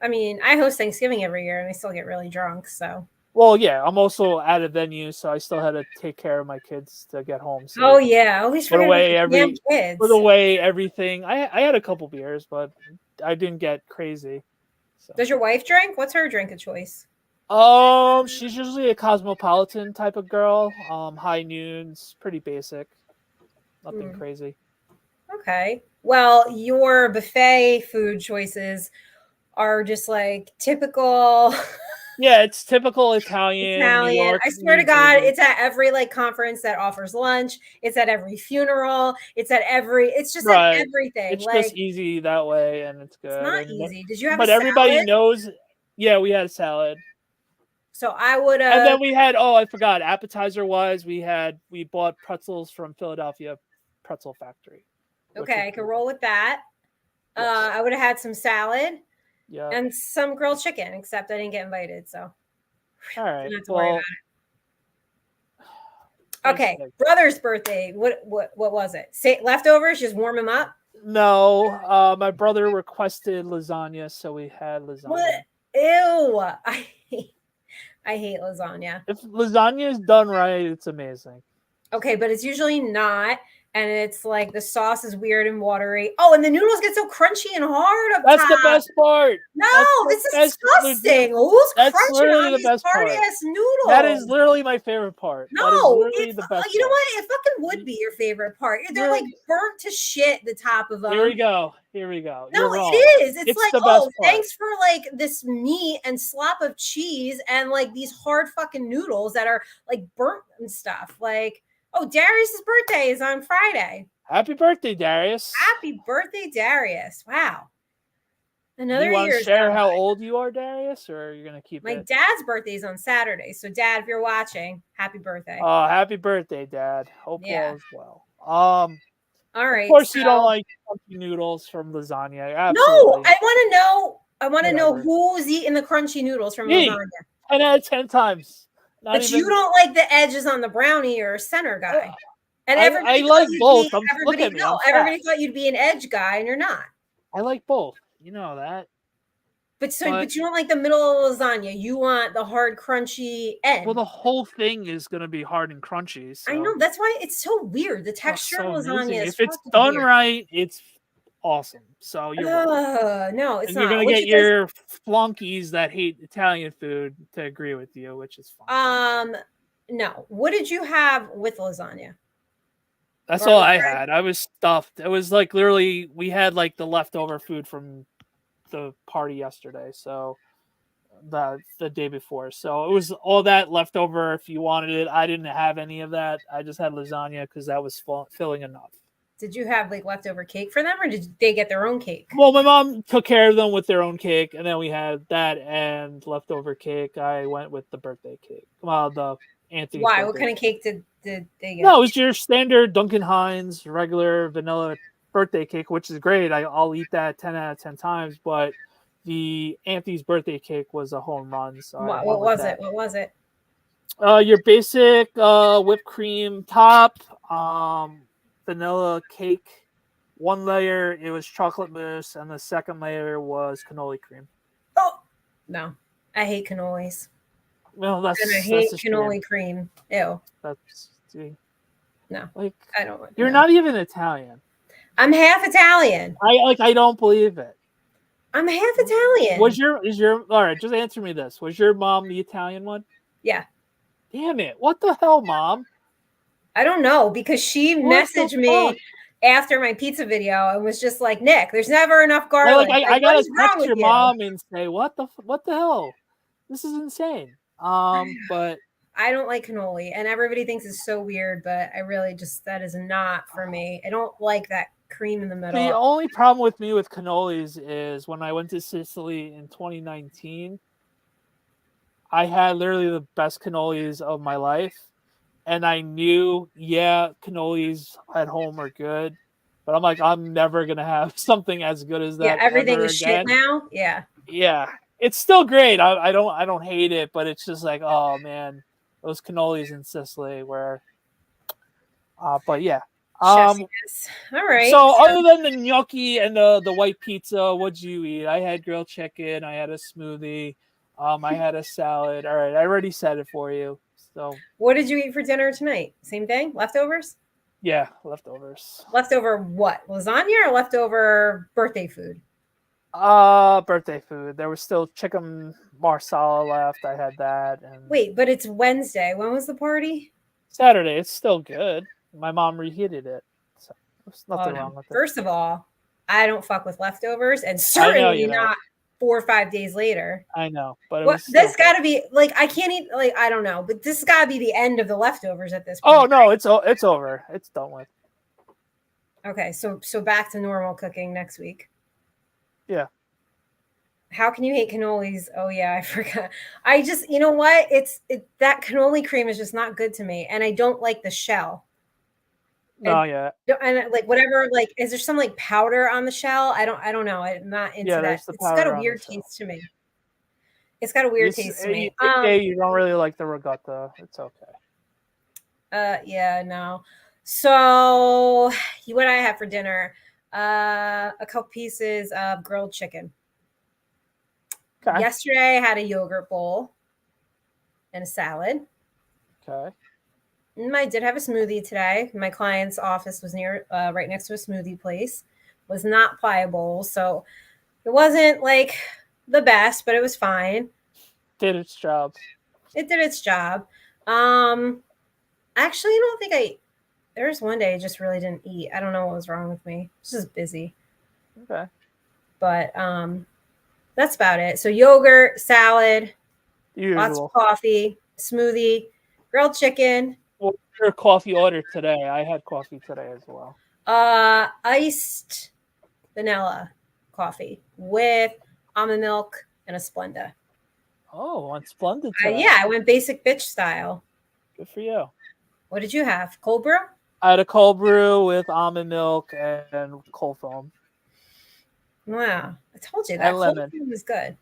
Speaker 2: I mean, I host Thanksgiving every year, and I still get really drunk. So.
Speaker 1: Well, yeah, I'm also at a venue, so I still had to take care of my kids to get home. So
Speaker 2: oh yeah, always
Speaker 1: put away
Speaker 2: kids.
Speaker 1: Put away everything. I had a couple beers, but I didn't get crazy.
Speaker 2: So. Does your wife drink? What's her drink of choice?
Speaker 1: She's usually a cosmopolitan type of girl. High noons, pretty basic. Nothing crazy.
Speaker 2: Okay. Well, your buffet food choices are just like typical.
Speaker 1: Yeah, it's typical Italian. New York,
Speaker 2: I swear to God, it's at every like conference that offers lunch. It's at every funeral. It's at everything.
Speaker 1: It's just easy that way, and it's good.
Speaker 2: It's not easy. Did you have?
Speaker 1: But everybody knows. Yeah, we had a salad.
Speaker 2: So I would have.
Speaker 1: And then we had. Oh, I forgot. Appetizer wise, we bought pretzels from Philadelphia Pretzel Factory.
Speaker 2: Okay, I could roll with that. Yes. I would have had some salad.
Speaker 1: Yeah.
Speaker 2: And some grilled chicken, except I didn't get invited. So,
Speaker 1: all right.
Speaker 2: Don't have to worry about it. Okay, brother's birthday. What was it? Say leftovers. Just warm him up.
Speaker 1: No, my brother requested lasagna, so we had lasagna.
Speaker 2: What? Ew! I hate lasagna.
Speaker 1: If lasagna is done right, it's amazing.
Speaker 2: Okay, but it's usually not. and it's like the sauce is weird and watery. Oh, and the noodles get so crunchy and hard up
Speaker 1: That's
Speaker 2: top.
Speaker 1: the best part.
Speaker 2: No,
Speaker 1: That's
Speaker 2: it's disgusting. Who's
Speaker 1: That's
Speaker 2: crunching
Speaker 1: literally
Speaker 2: on
Speaker 1: the
Speaker 2: these
Speaker 1: best part.
Speaker 2: hard-ass noodles?
Speaker 1: That is literally my favorite part.
Speaker 2: No,
Speaker 1: that is literally the best
Speaker 2: you know
Speaker 1: part.
Speaker 2: what? It fucking would be your favorite part. They're like burnt to shit, the top of them.
Speaker 1: Here we go. Here we go.
Speaker 2: No,
Speaker 1: You're wrong.
Speaker 2: it is. It's like,
Speaker 1: the best part.
Speaker 2: Thanks for like this meat and slop of cheese and like these hard fucking noodles that are like burnt and stuff. Like, oh, Darius's birthday is on Friday.
Speaker 1: Happy birthday, Darius.
Speaker 2: Happy birthday, Darius. Wow. Another
Speaker 1: year. You want
Speaker 2: year.
Speaker 1: to share how old you are, Darius, or are you going to keep
Speaker 2: My dad's birthday is on Saturday. So, Dad, if you're watching, happy birthday.
Speaker 1: Oh, happy birthday, Dad. Hope all is well. All
Speaker 2: right.
Speaker 1: Of course, you don't like crunchy noodles from lasagna. Absolutely.
Speaker 2: No, I want to know who's eating the crunchy noodles from lasagna.
Speaker 1: 10 out of 10 times.
Speaker 2: But you don't like the edges on the brownie or center guy. And
Speaker 1: I like both.
Speaker 2: Everybody thought you'd be an edge guy, and you're not.
Speaker 1: I like both. You know that.
Speaker 2: But you don't like the middle of lasagna. You want the hard, crunchy end.
Speaker 1: Well, the whole thing is going to be hard and crunchy. So.
Speaker 2: I know. That's why it's so weird. The texture of lasagna is
Speaker 1: if it's done right, it's awesome. So you're
Speaker 2: no, it's not.
Speaker 1: You're going to get your flunkies that hate Italian food to agree with you, which is fine.
Speaker 2: No. What did you have with lasagna?
Speaker 1: That's all I had. I was stuffed. It was like literally we had like the leftover food from the party yesterday, so the day before. So it was all that leftover if you wanted it. I didn't have any of that. I just had lasagna because that was filling enough.
Speaker 2: Did you have like leftover cake for them, or did they get their own cake?
Speaker 1: Well, my mom took care of them with their own cake, and then we had that and leftover cake. I went with the birthday cake. Well, the Anthony's.
Speaker 2: Why? What kind of cake did they get?
Speaker 1: No, it was your standard Duncan Hines regular vanilla birthday cake, which is great. I'll eat that 10 out of 10 times, but the Anthony's birthday cake was a home run. So
Speaker 2: what was it? What was it?
Speaker 1: Your basic whipped cream top, vanilla cake. One layer, it was chocolate mousse, and the second layer was cannoli cream.
Speaker 2: Oh, no. I hate cannolis.
Speaker 1: Well,
Speaker 2: I hate cannoli cream. Ew. No,
Speaker 1: like
Speaker 2: I don't.
Speaker 1: You're not even Italian.
Speaker 2: I'm half Italian.
Speaker 1: I don't believe it.
Speaker 2: I'm half Italian.
Speaker 1: All right, just answer me this. Was your mom the Italian one?
Speaker 2: Yeah.
Speaker 1: Damn it. What the hell, Mom?
Speaker 2: I don't know, because she messaged me after my pizza video and was just like, Nick, there's never enough garlic.
Speaker 1: I gotta text your mom and say, what the hell? This is insane. But
Speaker 2: I don't like cannoli, and everybody thinks it's so weird, but I really that is not for me. I don't like that cream in the middle.
Speaker 1: The only problem with me with cannolis is when I went to Sicily in 2019, I had literally the best cannolis of my life. And I knew, cannolis at home are good, but I'm like, I'm never going to have something as good as that.
Speaker 2: Yeah, everything is shit now. Yeah.
Speaker 1: Yeah. It's still great. I don't hate it, but it's just like, oh man, those cannolis in Sicily were, but yeah.
Speaker 2: All right.
Speaker 1: So other than the gnocchi and the white pizza, what'd you eat? I had grilled chicken. I had a smoothie. I had a salad. All right. I already said it for you. So
Speaker 2: what did you eat for dinner tonight? Same thing? Leftovers?
Speaker 1: Yeah, leftovers.
Speaker 2: Leftover what? Lasagna or leftover birthday food?
Speaker 1: Birthday food. There was still chicken marsala left. I had that. And
Speaker 2: wait, but it's Wednesday. When was the party?
Speaker 1: Saturday. It's still good. My mom reheated it. So there's nothing wrong with it.
Speaker 2: First of all, I don't fuck with leftovers, and certainly not 4 or 5 days later.
Speaker 1: I know, but
Speaker 2: this got to be like, I can't eat, like, I don't know, but this has got to be the end of the leftovers at this point.
Speaker 1: Oh no, it's over. It's done with.
Speaker 2: Okay, so back to normal cooking next week.
Speaker 1: Yeah.
Speaker 2: How can you hate cannolis? Oh yeah, I forgot. I just, you know what? That cannoli cream is just not good to me, and I don't like the shell. And like whatever, like, is there some like powder on the shell? I don't know. I'm not into that. It's got a weird taste to me. It's got a weird taste to me.
Speaker 1: You don't really like the ricotta. It's okay.
Speaker 2: Yeah, no. So what I had for dinner, a couple pieces of grilled chicken. Okay. Yesterday I had a yogurt bowl and a salad.
Speaker 1: Okay.
Speaker 2: I did have a smoothie today. My client's office was near, right next to a smoothie place. Was not pliable, so it wasn't like the best, but it was fine.
Speaker 1: Did its job.
Speaker 2: It did its job. Actually, I don't think I. There was one day I just really didn't eat. I don't know what was wrong with me. I was just busy.
Speaker 1: Okay.
Speaker 2: But that's about it. So yogurt, salad, lots of
Speaker 1: Usual.
Speaker 2: coffee, smoothie, grilled chicken,
Speaker 1: What's your coffee order today? I had coffee today as well.
Speaker 2: iced vanilla coffee with almond milk and a Splenda.
Speaker 1: Oh, on Splendid today.
Speaker 2: Yeah, I went basic bitch style.
Speaker 1: Good for you.
Speaker 2: What did you have? Cold brew?
Speaker 1: I had a cold brew with almond milk and cold foam.
Speaker 2: Wow, I told you that
Speaker 1: And
Speaker 2: cold
Speaker 1: lemon.
Speaker 2: foam was good.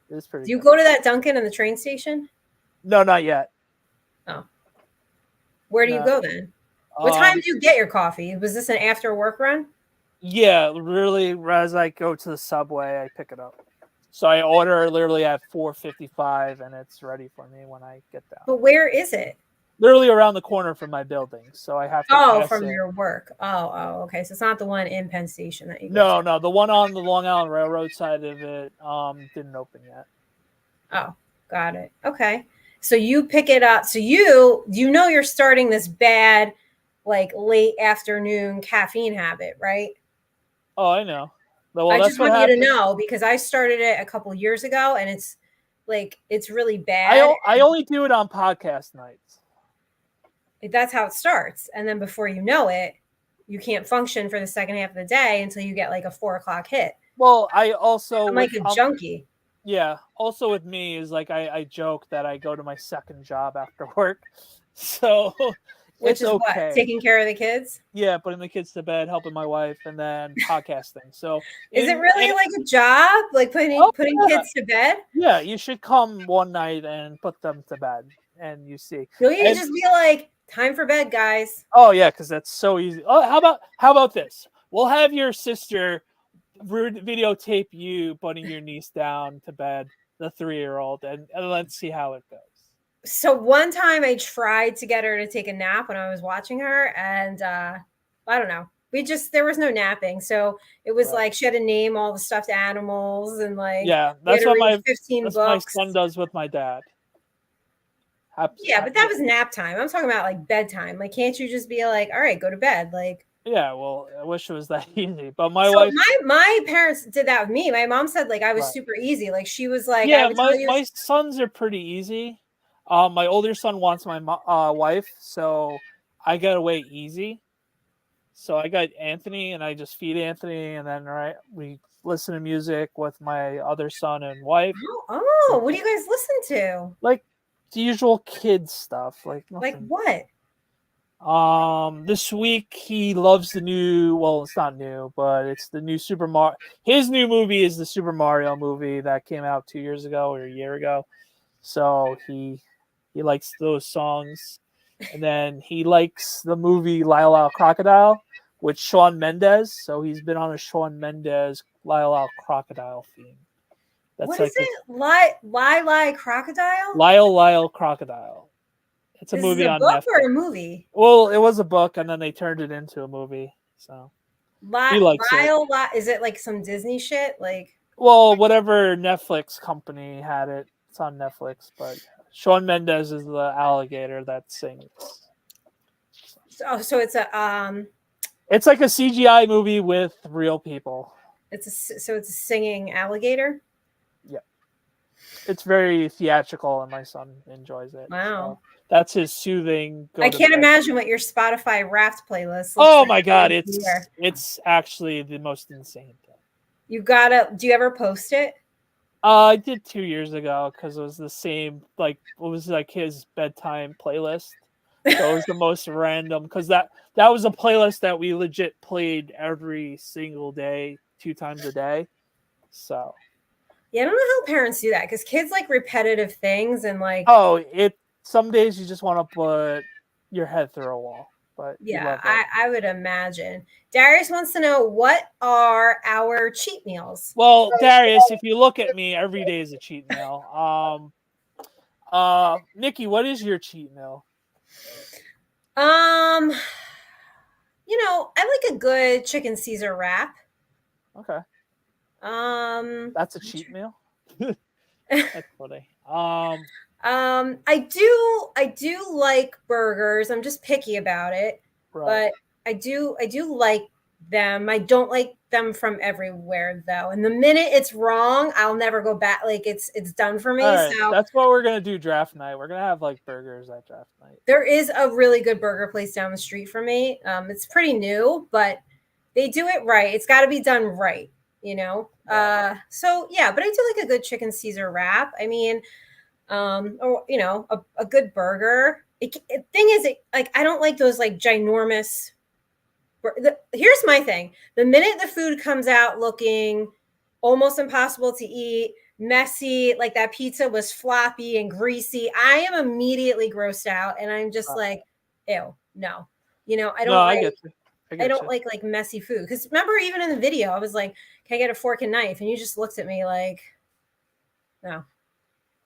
Speaker 1: It was pretty
Speaker 2: Do you
Speaker 1: good.
Speaker 2: go to that Dunkin' in the train station?
Speaker 1: No, not yet.
Speaker 2: Oh, where do you
Speaker 1: No.
Speaker 2: go then? What time do you get your coffee? Was this an after work run?
Speaker 1: Yeah, literally, as I go to the subway, I pick it up. So I order literally at 4:55, and it's ready for me when I get down.
Speaker 2: But where is it?
Speaker 1: Literally around the corner from my building, so I have to.
Speaker 2: Oh, from
Speaker 1: it.
Speaker 2: your work. Oh, okay. So it's not the one in Penn Station that you go to.
Speaker 1: No, the one on the Long Island Railroad side of it didn't open yet.
Speaker 2: Oh, got it. Okay. So you pick it up. So you know you're starting this bad, like late afternoon caffeine habit, right?
Speaker 1: Oh, I know. Well,
Speaker 2: I
Speaker 1: that's
Speaker 2: just
Speaker 1: what
Speaker 2: want you
Speaker 1: happened.
Speaker 2: to know because I started it a couple years ago, and it's really bad.
Speaker 1: I only do it on podcast nights.
Speaker 2: That's how it starts, and then before you know it, you can't function for the second half of the day until you get like a 4 o'clock hit.
Speaker 1: Well, I also
Speaker 2: I'm like a junkie.
Speaker 1: Yeah. Also with me is like I joke that I go to my second job after work, so
Speaker 2: Which is
Speaker 1: okay.
Speaker 2: what? Taking care of the kids?
Speaker 1: Yeah, putting the kids to bed, helping my wife, and then podcasting. So
Speaker 2: is it really like a job? Like putting kids to bed?
Speaker 1: Yeah, you should come one night and put them to bed, and you see.
Speaker 2: Don't you just be like, time for bed, guys?
Speaker 1: Oh yeah, because that's so easy. Oh, how about this? We'll have your sister videotape you putting your niece down to bed, the 3-year-old, and let's see how it goes.
Speaker 2: So one time I tried to get her to take a nap when I was watching her, and I don't know. There was no napping. So it was like she had to name all the stuffed animals and like
Speaker 1: that's what my
Speaker 2: 15
Speaker 1: books.
Speaker 2: My
Speaker 1: son does with my dad.
Speaker 2: But that was nap time. I'm talking about like bedtime. Like, can't you just be like, all right, go to bed? Like,
Speaker 1: yeah, well, I wish it was that easy, but my wife.
Speaker 2: My parents did that with me. My mom said like I was super easy. Like she was like,
Speaker 1: yeah, my sons are pretty easy. My older son wants my wife, so I get away easy. So I got Anthony, and I just feed Anthony, and then we listen to music with my other son and wife.
Speaker 2: Oh, what do you guys listen to?
Speaker 1: Like the usual kids stuff, like
Speaker 2: what?
Speaker 1: This week he loves the new. Well, it's not new, but it's the new Super Mario. His new movie is the Super Mario movie that came out 2 years ago or a year ago. So he likes those songs, and then he likes the movie Lyle Lyle Crocodile with Shawn Mendes. So he's been on a Shawn Mendes Lyle Lyle Crocodile theme.
Speaker 2: What is it? Lyle Crocodile?
Speaker 1: Lyle Crocodile. It's a movie on Netflix.
Speaker 2: Or a movie?
Speaker 1: Well, it was a book, and then they turned it into a movie. So he likes it.
Speaker 2: Is it like some Disney shit? Like,
Speaker 1: well, whatever Netflix company had it. It's on Netflix, but Shawn Mendes is the alligator that sings.
Speaker 2: So it's a
Speaker 1: It's like a CGI movie with real people.
Speaker 2: It's a singing alligator.
Speaker 1: Yeah, it's very theatrical, and my son enjoys it.
Speaker 2: Wow,
Speaker 1: so that's his soothing.
Speaker 2: I can't imagine what your Spotify Wrapped playlist.
Speaker 1: Oh my god, it's actually the most insane thing.
Speaker 2: You gotta. Do you ever post it?
Speaker 1: I did 2 years ago because it was the same. Like it was like his bedtime playlist. So it was the most random because that was a playlist that we legit played every single day, 2 times a day. So
Speaker 2: yeah, I don't know how parents do that because kids like repetitive things and like
Speaker 1: some days you just want to put your head through a wall. But
Speaker 2: yeah, I would imagine. Darius wants to know, what are our cheat meals?
Speaker 1: Well, Darius, if you look at me, every day is a cheat meal. Nikki, what is your cheat meal?
Speaker 2: I like a good chicken Caesar wrap.
Speaker 1: Okay,
Speaker 2: Um,
Speaker 1: that's a cheat meal. That's funny.
Speaker 2: I do like burgers. I'm just picky about it,
Speaker 1: Right.
Speaker 2: but I do like them. I don't like them from everywhere though. And the minute it's wrong, I'll never go back. Like it's done for
Speaker 1: All
Speaker 2: me.
Speaker 1: right,
Speaker 2: So
Speaker 1: that's what we're gonna do draft night. We're gonna have like burgers at draft night.
Speaker 2: there is a really good burger place down the street from me. It's pretty new, but they do it right. It's got to be done right, you know.
Speaker 1: Right.
Speaker 2: So yeah, but I do like a good chicken Caesar wrap. I mean, or a good burger. Thing is, like I don't like those like ginormous. Here's my thing: the minute the food comes out looking almost impossible to eat, messy, like that pizza was floppy and greasy, I am immediately grossed out, and I'm just like, ew, no. I
Speaker 1: No,
Speaker 2: don't
Speaker 1: I
Speaker 2: like.
Speaker 1: get you. I
Speaker 2: I
Speaker 1: get
Speaker 2: don't
Speaker 1: you.
Speaker 2: like messy food because remember even in the video I was like, "Can I get a fork and knife?" And you just looked at me like, "No."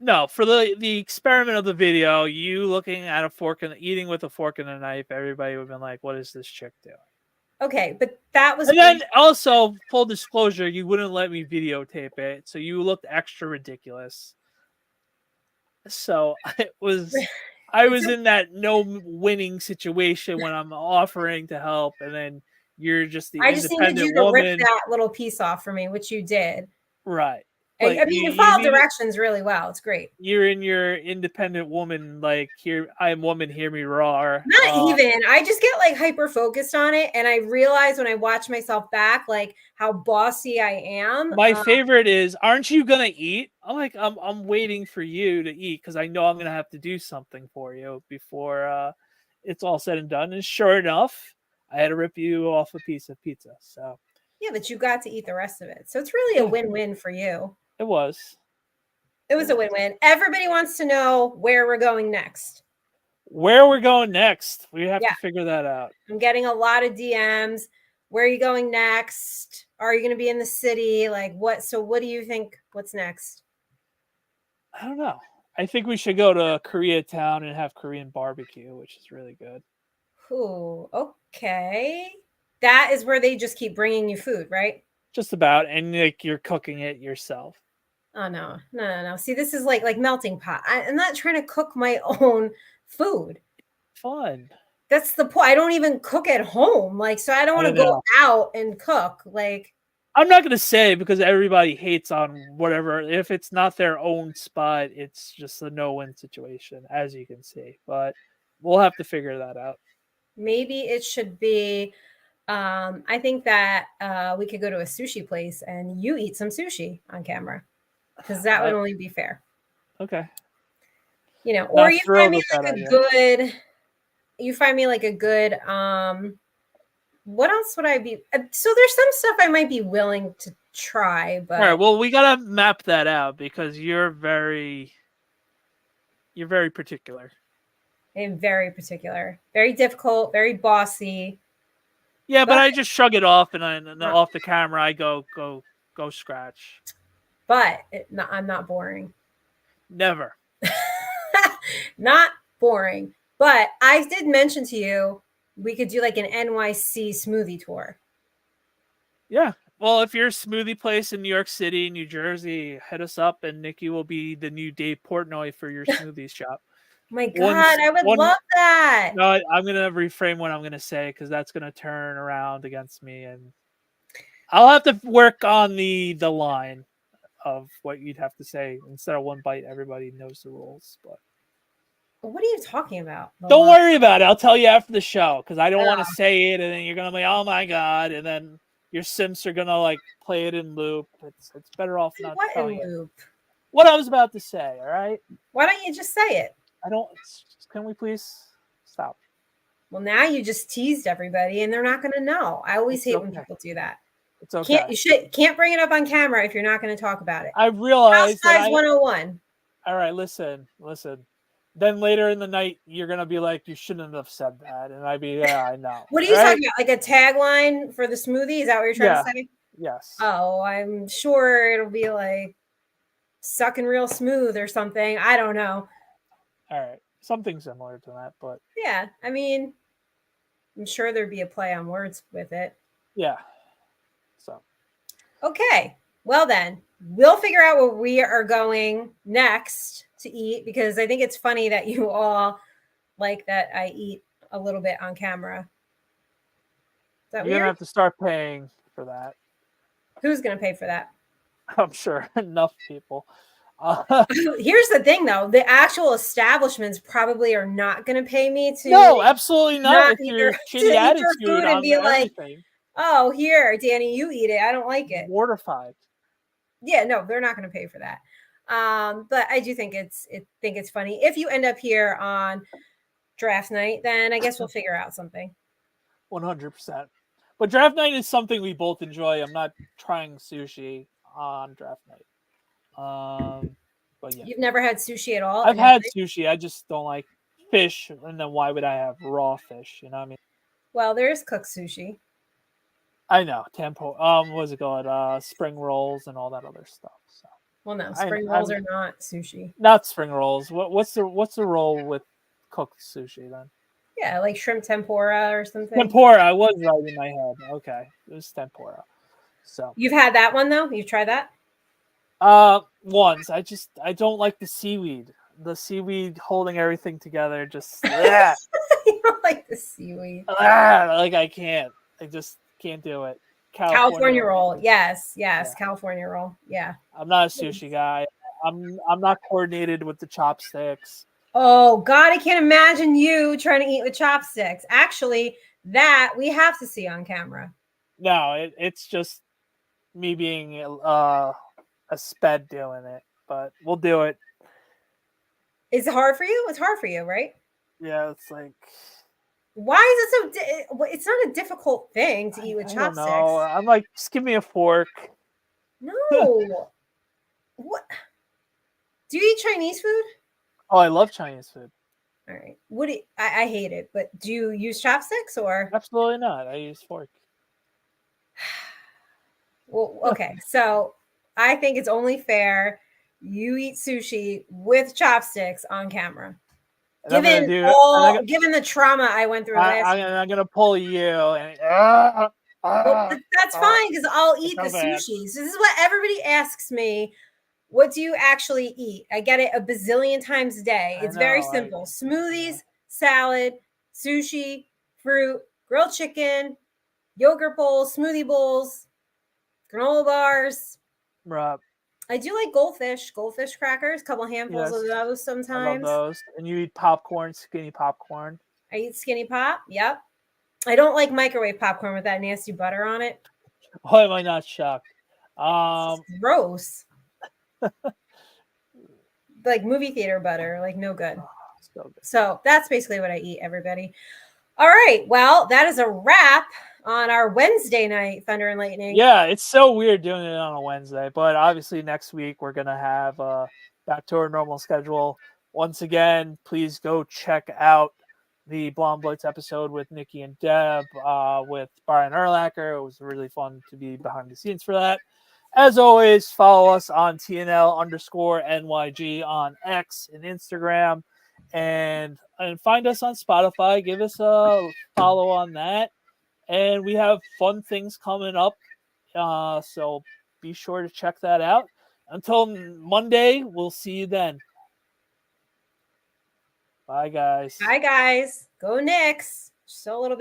Speaker 1: No, for the experiment of the video, you looking at a fork and eating with a fork and a knife, everybody would have been like, "What is this chick doing?"
Speaker 2: Okay, but that was
Speaker 1: And then also, full disclosure, you wouldn't let me videotape it, so you looked extra ridiculous. So I
Speaker 2: it's
Speaker 1: was in that no winning situation when I'm offering to help, and then you're just the
Speaker 2: I just needed
Speaker 1: independent
Speaker 2: you to rip
Speaker 1: woman,
Speaker 2: that little piece off for me, which you did.
Speaker 1: right?
Speaker 2: I
Speaker 1: But
Speaker 2: mean,
Speaker 1: you
Speaker 2: you
Speaker 1: you
Speaker 2: followed
Speaker 1: need
Speaker 2: directions really well. It's great.
Speaker 1: you're in your independent woman, like, here I am woman, hear me roar.
Speaker 2: Not even. I just get like hyper focused on it, and I realize when I watch myself back, like how bossy I am.
Speaker 1: My favorite is, "Aren't you gonna eat?" I'm like, I'm waiting for you to eat because I know I'm gonna have to do something for you before it's all said and done. And sure enough, I had to rip you off a piece of pizza. So
Speaker 2: Yeah, but you got to eat the rest of it, so it's really a
Speaker 1: yeah,
Speaker 2: win-win for you.
Speaker 1: it was.
Speaker 2: It
Speaker 1: It
Speaker 2: was a
Speaker 1: was.
Speaker 2: win-win. Everybody wants to know where we're going next.
Speaker 1: Where we're going next, we have
Speaker 2: Yeah,
Speaker 1: to figure that out.
Speaker 2: I'm getting a lot of DMs. Where are you going next? Are you going to be in the city? Like what? So what do you think? What's next?
Speaker 1: I don't know. I think we should go to Koreatown and have Korean barbecue, which is really good.
Speaker 2: Ooh, okay. That is where they just keep bringing you food, right?
Speaker 1: Just about, and like you're cooking it yourself.
Speaker 2: Oh no, no, no, no. See, this is like melting pot. I'm not trying to cook my own food.
Speaker 1: Fun.
Speaker 2: That's the point. I don't even cook at home. Like, so I don't want
Speaker 1: I
Speaker 2: to go
Speaker 1: know.
Speaker 2: out and cook. Like,
Speaker 1: I'm not gonna say because everybody hates on whatever. If it's not their own spot, it's just a no-win situation, as you can see. But we'll have to figure that out.
Speaker 2: maybe it should be. I think that we could go to a sushi place and you eat some sushi on camera because that would only be fair.
Speaker 1: Okay.
Speaker 2: Or
Speaker 1: Not
Speaker 2: you find
Speaker 1: thrilled
Speaker 2: me
Speaker 1: with that
Speaker 2: like a
Speaker 1: idea.
Speaker 2: good. You find me like a good. What else would I be? So there's some stuff I might be willing to try,
Speaker 1: All right.
Speaker 2: but
Speaker 1: Well, we gotta map that out because you're very particular.
Speaker 2: I'm very particular, very difficult, very bossy.
Speaker 1: Yeah, but
Speaker 2: But
Speaker 1: I just shrug it off, and
Speaker 2: uh,
Speaker 1: off the camera, I go scratch.
Speaker 2: I'm not boring.
Speaker 1: Never.
Speaker 2: Not boring. But I did mention to you we could do like an NYC smoothie tour.
Speaker 1: Yeah. Well, if you're a smoothie place in New York City, New Jersey, hit us up, and Nikki will be the new Dave Portnoy for your smoothie shop.
Speaker 2: My
Speaker 1: Once
Speaker 2: God, I would
Speaker 1: one
Speaker 2: love that.
Speaker 1: No, I'm gonna reframe what I'm gonna say because that's gonna turn around against me, and I'll have to work on the line of what you'd have to say instead of one bite. Everybody knows the rules, but
Speaker 2: What are you talking about? The
Speaker 1: don't
Speaker 2: line.
Speaker 1: worry about it. I'll tell you after the show because I don't want to
Speaker 2: Oh,
Speaker 1: say it, and then you're gonna be, oh my god, and then your Sims are gonna like play it in loop. It's better off not
Speaker 2: what in
Speaker 1: telling you
Speaker 2: loop?
Speaker 1: what I was about to say. All right,
Speaker 2: Why don't you just say it?
Speaker 1: I don't. Can we please stop?
Speaker 2: Well, now you just teased everybody and they're not going to know. I always
Speaker 1: It's
Speaker 2: hate when
Speaker 1: okay.
Speaker 2: people do that.
Speaker 1: It's okay.
Speaker 2: Can't bring it up on camera if you're not going to talk about it.
Speaker 1: I realize that
Speaker 2: Housewives 101.
Speaker 1: All right, listen. Then later in the night, you're gonna be like, you shouldn't have said that, and I'd be, yeah, I know.
Speaker 2: What are
Speaker 1: All
Speaker 2: you
Speaker 1: right?
Speaker 2: talking about? Like a tagline for the smoothie? Is that what you're trying
Speaker 1: Yeah.
Speaker 2: to say?
Speaker 1: Yes.
Speaker 2: Oh, I'm sure it'll be like sucking real smooth or something. I don't know.
Speaker 1: All right. something similar to that. But
Speaker 2: yeah, I mean, I'm sure there'd be a play on words with it.
Speaker 1: yeah, so
Speaker 2: Okay, well then, we'll figure out where we are going next to eat, because I think it's funny that you all like that I eat a little bit on camera. Is that
Speaker 1: you're
Speaker 2: weird?
Speaker 1: gonna have to start paying for that.
Speaker 2: Who's going to pay for that?
Speaker 1: I'm sure enough people.
Speaker 2: Here's the thing, though: the actual establishments probably are not going to pay me to
Speaker 1: No, absolutely not.
Speaker 2: not
Speaker 1: With
Speaker 2: eat
Speaker 1: your
Speaker 2: their, to
Speaker 1: shitty
Speaker 2: eat their
Speaker 1: attitude
Speaker 2: food and
Speaker 1: on
Speaker 2: be like,
Speaker 1: everything,
Speaker 2: "Oh, here, Danny, you eat it. I don't like it."
Speaker 1: mortified.
Speaker 2: Yeah, no, they're not going to pay for that. But I do think it's funny. If you end up here on draft night, then I guess we'll figure out something.
Speaker 1: 100%. But draft night is something we both enjoy. I'm not trying sushi on draft night. But yeah,
Speaker 2: You've never had sushi at all?
Speaker 1: I've had sushi. I just don't like fish, and then why would I have raw fish? You know what I mean?
Speaker 2: Well, there's cooked sushi.
Speaker 1: I know tempo. What's it called? Spring rolls and all that other stuff. So
Speaker 2: Well, no, spring rolls are not sushi.
Speaker 1: not spring rolls. What's the roll with cooked sushi then?
Speaker 2: Yeah, like shrimp tempura or something.
Speaker 1: Tempura. I was right in my head. Okay, it was tempura. So
Speaker 2: You've had that one though? You've tried that?
Speaker 1: once. I don't like the seaweed. The seaweed holding everything together. Just
Speaker 2: You don't like the seaweed.
Speaker 1: like I can't. I just can't do it.
Speaker 2: California roll. Yes,
Speaker 1: Yeah.
Speaker 2: California roll. Yeah.
Speaker 1: I'm not a sushi guy. I'm not coordinated with the chopsticks.
Speaker 2: Oh God, I can't imagine you trying to eat with chopsticks. Actually, that we have to see on camera.
Speaker 1: No, it's just me being a sped doing it, but we'll do it.
Speaker 2: Is it hard for you? It's hard for you, right?
Speaker 1: Yeah, it's like,
Speaker 2: why is it so? It's not a difficult thing to eat with chopsticks.
Speaker 1: I don't know. I'm like, just give me a fork.
Speaker 2: No. What? Do you eat Chinese food?
Speaker 1: Oh, I love Chinese food.
Speaker 2: All right. I hate it, but do you use chopsticks or?
Speaker 1: Absolutely not. I use fork.
Speaker 2: Well, okay. So I think it's only fair you eat sushi with chopsticks on camera. Given the trauma I went through
Speaker 1: I'm gonna pull you and
Speaker 2: that's fine because I'll eat the sushi. So this is what everybody asks me. What do you actually eat? I get it a bazillion times a day. It's very simple. Smoothies, salad, sushi, fruit, grilled chicken, yogurt bowls, smoothie bowls, granola bars.
Speaker 1: Right.
Speaker 2: I do like goldfish crackers, a couple handfuls of those sometimes.
Speaker 1: I love those. And you eat popcorn, skinny popcorn.
Speaker 2: I eat skinny pop. Yep. I don't like microwave popcorn with that nasty butter on it.
Speaker 1: Why am I not shocked?
Speaker 2: It's gross. Like movie theater butter, like no good.
Speaker 1: So good.
Speaker 2: So that's basically what I eat, everybody. All right. Well, that is a wrap on our Wednesday night Thunder and Lightning.
Speaker 1: Yeah, it's so weird doing it on a Wednesday, but obviously next week we're gonna have back to our normal schedule. Once again, please go check out the Blonde Blitz episode with Nikki and Deb with Brian Erlacher. It was really fun to be behind the scenes for that. As always, follow us on TNL_NYG on X and Instagram, and find us on Spotify. Give us a follow on that. And we have fun things coming up, so be sure to check that out. Until Monday, we'll see you then. Bye, guys.
Speaker 2: Bye, guys. Go Knicks. Still a little bit.